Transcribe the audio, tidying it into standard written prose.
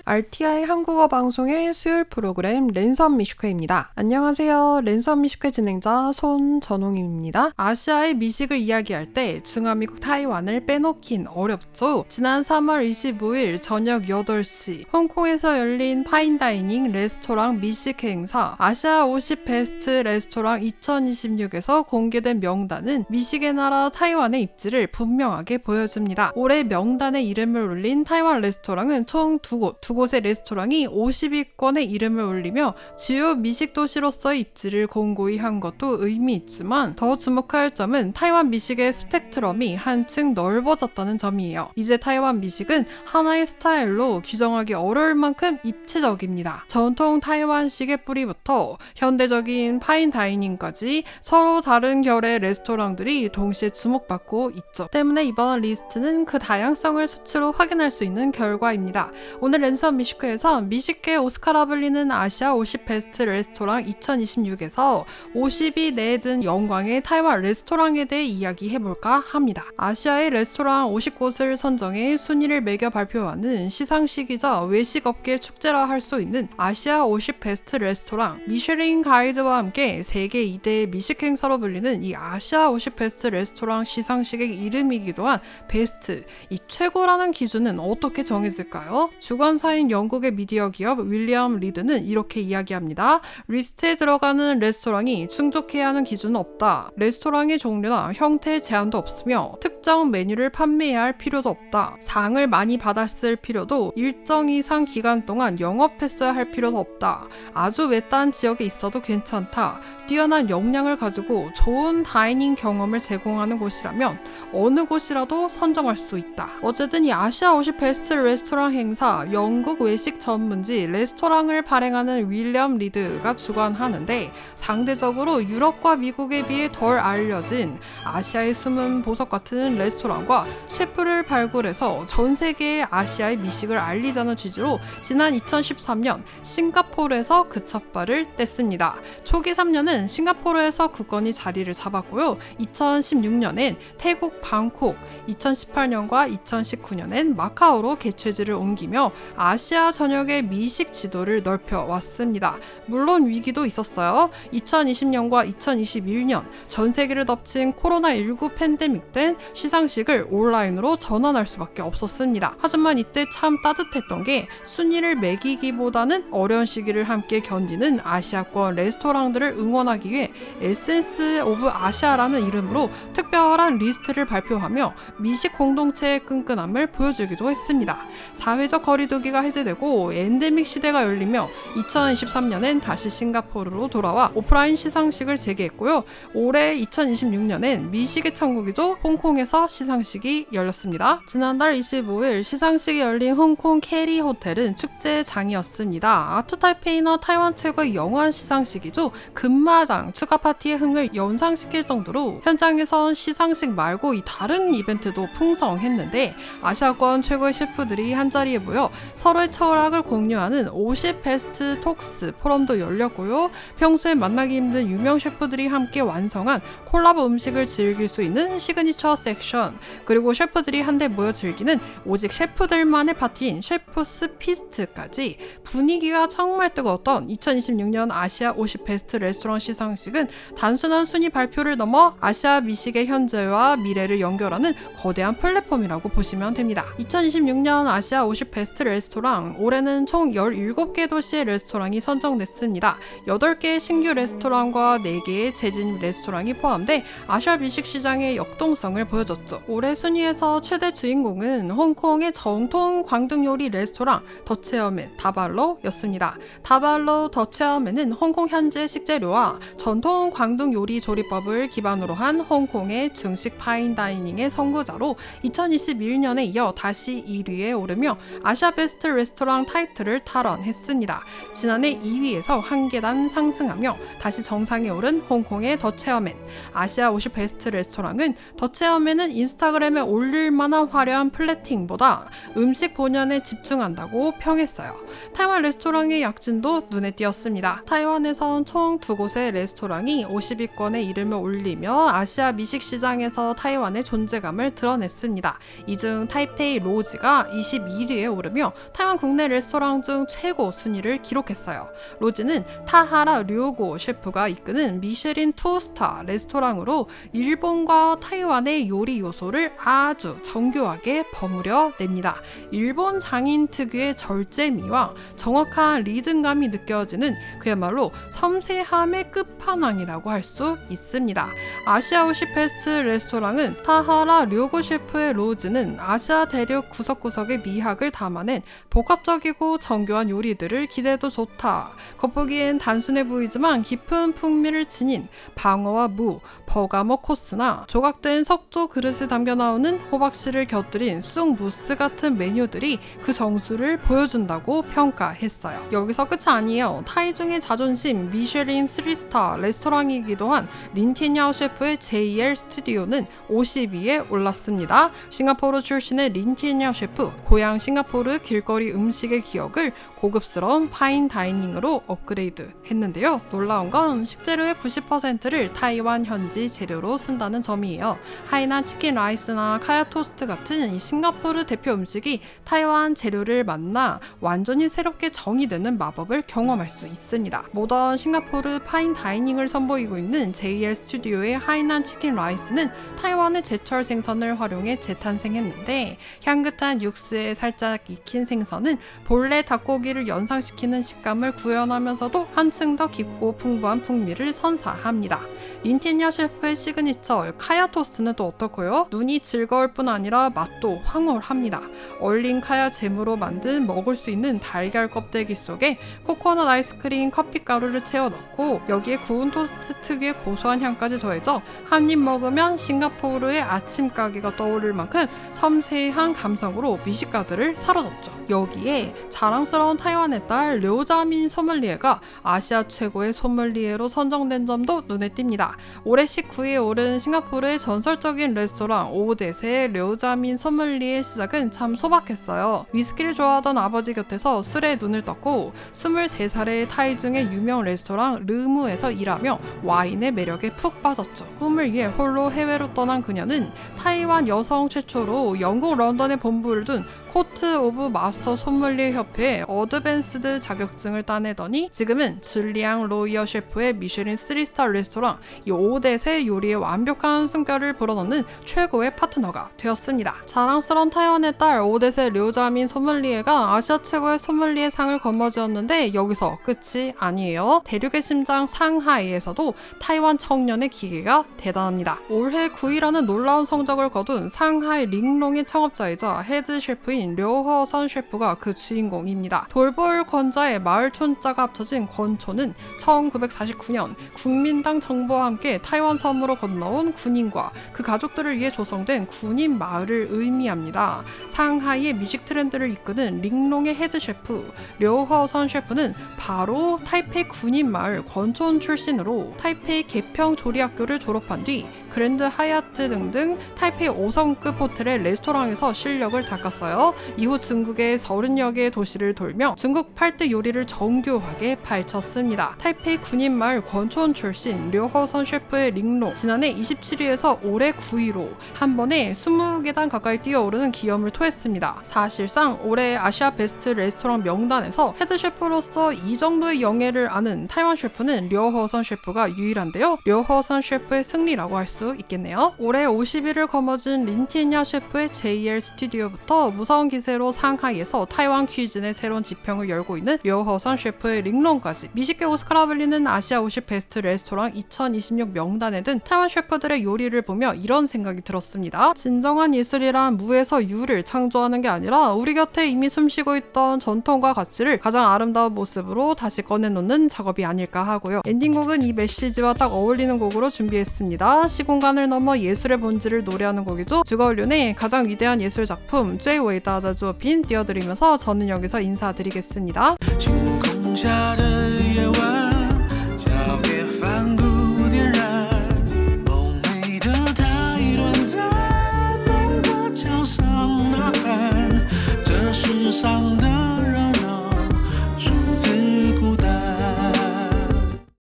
RTI 한국어 방송의 수요일 프로그램 랜선 미식회입니다. 안녕하세요. 랜선 미식회 진행자 손전홍입니다. 아시아의 미식을 이야기할 때 중화미국 타이완을 빼놓긴 어렵죠. 지난 3월 25일 저녁 8시 홍콩에서 열린 파인다이닝 레스토랑 미식회 행사 아시아 50 베스트 레스토랑 2026에서 공개된 명단은 미식의 나라 타이완의 입지를 분명하게 보여줍니다. 올해 명단에 이름을 올린 타이완 레스토랑은 총 두 곳의 레스토랑이 50위권의 이름을 올리며 주요 미식 도시로서의 입지를 공고히 한 것도 의미 있지만 더 주목할 점은 타이완 미식의 스펙트럼이 한층 넓어졌다는 점이에요. 이제 타이완 미식은 하나의 스타일로 규정하기 어려울 만큼 입체적입니다. 전통 타이완식의 뿌리부터 현대적인 파인 다이닝까지 서로 다른 결의 레스토랑들이 동시에 주목받고 있죠. 때문에 이번 리스트는 그 다양성을 수치로 확인할 수 있는 결과입니다. 오늘 랜선 미식회에서 미식계 오스카라 불리는 아시아 50 베스트 레스토랑 2026에서 50위 내에 든 영광의 타이완 레스토랑에 대해 이야기해볼까 합니다. 아시아의 레스토랑 50곳을 선정해 순위를 매겨 발표하는 시상식이자 외식업계 축제라 할 수 있는 아시아 50 베스트 레스토랑 미쉐린 가이드와 함께 세계 2대 미식 행사로 불리는 이 아시아 50 베스트 레스토랑 시상식의 이름이기도 한 베스트, 이 최고라는 기준은 어떻게 정했을까요? 주관사인 영국의 미디어 기업 윌리엄 리드는 이렇게 이야기합니다. 리스트에 들어가는 레스토랑이 충족해야 하는 기준은 없다. 레스토랑의 종류나 형태의 제한도 없으며 특정 메뉴를 판매해야 할 필요도 없다. 상을 많이 받았을 필요도 일정 이상 기간 동안 영업했어야 할 필요도 없다. 아주 외딴 지역에 있어도 괜찮다. 뛰어난 역량을 가지고 좋은 다이닝 경험을 제공하는 곳이라면 어느 곳이라도 선정할 수 있다. 어쨌든 이 아시아 50 베스트 레스토랑 행사 영국 외식 전문지 레스토랑을 발행하는 윌리엄 리드가 주관하는데 상대적으로 유럽과 미국에 비해 덜 알려진 아시아의 숨은 보석 같은 레스토랑과 셰프를 발굴해서 전 세계의 아시아의 미식을 알리자는 취지로 지난 2013년 싱가포르에서 그 첫 발을 뗐습니다. 초기 3년은 싱가포르에서 굳건히 자리를 잡았고요. 2016년엔 태국 방콕, 2018년과 2019년엔 마카오로 개최지를 옮기며 아시아 전역의 미식 지도를 넓혀왔습니다. 물론 위기도 있었어요. 2020년과 2021년 전 세계를 덮친 코로나19 팬데믹 땐 시상식을 온라인으로 전환할 수밖에 없었습니다. 하지만 이때 참 따뜻했던 게 순위를 매기기보다는 어려운 시기를 함께 견디는 아시아권 레스토랑들을 응원하기 위해 에센스 오브 아시아라는 이름으로 특별한 리스트를 발표하며 미식 공동체의 끈끈함을 보여주기도 했습니다. 사회적 거리두기가 해제되고 엔데믹 시대가 열리며 2023년엔 다시 싱가포르로 돌아와 오프라인 시상식을 재개했고요. 올해 2026년엔 미식의 천국이죠. 홍콩에서 시상식이 열렸습니다. 지난달 25일 시상식이 열린 홍콩 캐리 호텔은 축제의 장이었습니다. 아트타이페이나 타이완 최고의 영화한 시상식이죠. 금마장 추가 파티의 흥을 연상시킬 정도로 현장에선 시상식 말고 이 다른 이벤트도 풍성했는데 아시아권 최고의 셰프들이 한자리에 모여 서로의 철학을 공유하는 50 베스트 톡스 포럼도 열렸고요. 평소에 만나기 힘든 유명 셰프들이 함께 완성한 콜라보 음식을 즐길 수 있는 시그니처 섹션, 그리고 셰프들이 한데 모여 즐기는 오직 셰프들만의 파티인 셰프스 피스트까지 분위기가 정말 뜨거웠던 2026년 아시아 50 베스트 레스토랑 시상식은 단순한 순위 발표를 넘어 아시아 미식의 현재와 미래를 연결하는 거대한 플랫폼이라고 보시면 됩니다. 2026년 아시아 50 베스트 레스토랑, 올해는 총 17개 도시의 레스토랑이 선정됐습니다. 8개의 신규 레스토랑과 4개의 재진입 레스토랑이 포함돼 아시아 미식 시장의 역동성을 보여줬죠. 올해 순위에서 최대 주인공은 홍콩의 정통 광등 요리 레스토랑 더체어맨 다발로였습니다. 다발로 더체어맨은 홍콩 현재 식재료와 전통 광등 요리 조리법을 기반으로 한 홍콩의 중식 파인 다이닝의 선구자로 2021년에 이어 다시 1위에 오르며 아시아 베스트 레스토랑 타이틀을 탈환했습니다. 지난해 2위에서 한 계단 상승하며 다시 정상에 오른 홍콩의 더체어맨. 아시아 50 베스트 레스토랑은 더체어맨은 인스타그램에 올릴 만한 화려한 플래팅보다 음식 본연에 집중한다고 평했어요. 타이완 레스토랑의 약진도 눈에 띄었습니다. 타이완에선 총 2곳의 레스토랑이 50위권에 이름을 올리며 아시아 미식 시장에서 타이완의 존재감을 드러냈습니다. 이 중 타이페이 로지가 21위에 오르며 타이완 국내 레스토랑 중 최고 순위를 기록했어요. 로즈는 타하라 료고 셰프가 이끄는 미쉐린 2스타 레스토랑으로 일본과 타이완의 요리 요소를 아주 정교하게 버무려 냅니다. 일본 장인 특유의 절제미와 정확한 리듬감이 느껴지는 그야말로 섬세함의 끝판왕이라고 할 수 있습니다. 아시아 오십 베스트 레스토랑은 타하라 료고 셰프의 로즈는 아시아 대륙 구석구석의 미학을 담아낸 복합적이고 정교한 요리들을 기대도 좋다. 겉보기엔 단순해 보이지만 깊은 풍미를 지닌 방어와 무, 버가머 코스나 조각된 석조 그릇에 담겨 나오는 호박씨를 곁들인 쑥 무스 같은 메뉴들이 그 정수를 보여준다고 평가했어요. 여기서 끝이 아니에요. 타이중의 자존심 미쉐린 3스타 레스토랑이기도 한 린티냐오 셰프의 JL 스튜디오는 50위에 올랐습니다. 싱가포르 출신의 린티냐오 셰프, 고향 싱가포르 길거리 음식의 기억을 고급스러운 파인 다이닝으로 업그레이드 했는데요. 놀라운 건 식재료의 90%를 타이완 현지 재료로 쓴다는 점이에요. 하이난 치킨 라이스나 카야 토스트 같은 이 싱가포르 대표 음식이 타이완 재료를 만나 완전히 새롭게 정의되는 마법을 경험할 수 있습니다. 모던 싱가포르 파인 다이닝을 선보이고 있는 JL 스튜디오의 하이난 치킨 라이스는 타이완의 제철 생선을 활용해 재탄생했는데 향긋한 육수에 살짝 익힌 생선은 본래 닭고기를 연상시키는 식감을 구현하면서도 한층 더 깊고 풍부한 풍미를 선사합니다. 린티냐 셰프의 시그니처 카야 토스트는 또 어떻고요? 눈이 즐거울 뿐 아니라 맛도 황홀합니다. 얼린 카야 잼으로 만든 먹을 수 있는 달걀 껍데기 속에 코코넛 아이스크림 커피가루를 채워 넣고 여기에 구운 토스트 특유의 고소한 향까지 더해져 한 입 먹으면 싱가포르의 아침 가게가 떠오를 만큼 섬세한 감성으로 미식가들을 사로잡죠. 여기에 자랑스러운 타이완의 딸 료자민 소믈리에가 아시아 최고의 소믈리에로 선정된 점도 눈에 띕니다. 올해 19위에 오른 싱가포르의 전설적인 레스토랑 오데스의 료자민 소믈리에의 시작은 참 소박했어요. 위스키를 좋아하던 아버지 곁에서 술에 눈을 떴고 23살의 타이중의 유명 레스토랑 르무에서 일하며 와인의 매력에 푹 빠졌죠. 꿈을 위해 홀로 해외로 떠난 그녀는 타이완 여성 최초로 영국 런던에 본부를 둔 코트 오브 마스터 소믈리에 협회의 어드밴스드 자격증을 따내더니 지금은 줄리앙 로이어 셰프의 미쉐린 3스타 레스토랑 이 오댓의 요리에 완벽한 숨결을 불어넣는 최고의 파트너가 되었습니다. 자랑스러운 타이완의 딸 오댓의 료자민 소믈리에가 아시아 최고의 소믈리에 상을 거머쥐었는데 여기서 끝이 아니에요. 대륙의 심장 상하이에서도 타이완 청년의 기계가 대단합니다. 올해 9위라는 놀라운 성적을 거둔 상하이 링롱의 창업자이자 헤드 셰프인 료허선 셰프가 그 주인공입니다. 돌볼 권자의 마을 촌자가 합쳐진 권초는 1949년 국민당 정부와 함께 타이완 섬으로 건너온 군인과 그 가족들을 위해 조성된 군인 마을을 의미합니다. 상하이의 미식 트렌드를 이끄는 링롱의 헤드 셰프 료허선 셰프는 바로 타이페이 군인 마을 권촌 출신으로 타이페이 개평 조리학교를 졸업한 뒤 그랜드 하얏트 등등 타이페이 5성급 호텔의 레스토랑에서 실력을 닦았어요. 이후 중국의 30여 도시를 돌며 중국 8대 요리를 정교하게 파헤쳤습니다. 타이페이 군인마을 권촌 출신 료허선 셰프의 링롱 지난해 27위에서 올해 9위로 한 번에 20계단 가까이 뛰어오르는 기염을 토했습니다. 사실상 올해 아시아 베스트 레스토랑 명단에서 헤드 셰프로서 이 정도의 영예를 아는 타이완 셰프는 료허선 셰프가 유일한데요. 료허선 셰프의 승리라고 할 수 있겠네요. 올해 50위를 거머쥔 린티냐 셰프의 JL 스튜디오부터 무서운 기세로 상하이에서 타이완 퀴즈의 새로운 지평을 열고 있는 료허선 셰프의 링롱까지 미식계 오스카라 불리는 아시아 50 베스트 레스토랑 2026 명단에 든 타이완 셰프들의 요리를 보며 이런 생각이 들었습니다. 진정한 예술이란 무에서 유를 창조하는 게 아니라 우리 곁에 이미 숨쉬고 있던 전통과 가치를 가장 아름다운 모습으로 다시 꺼내놓는 작업이 아닐까 하고요. 엔딩곡은 이 메시지와 딱 어울리는 곡으로 준비했습니다. 시공간을 넘어 예술의 본질을 노래하는 곡이죠. 주거울륜의 가장 위대한 예술 작품最伟大的作品띄워드리면서 저는 여기서 인사드리겠습니다.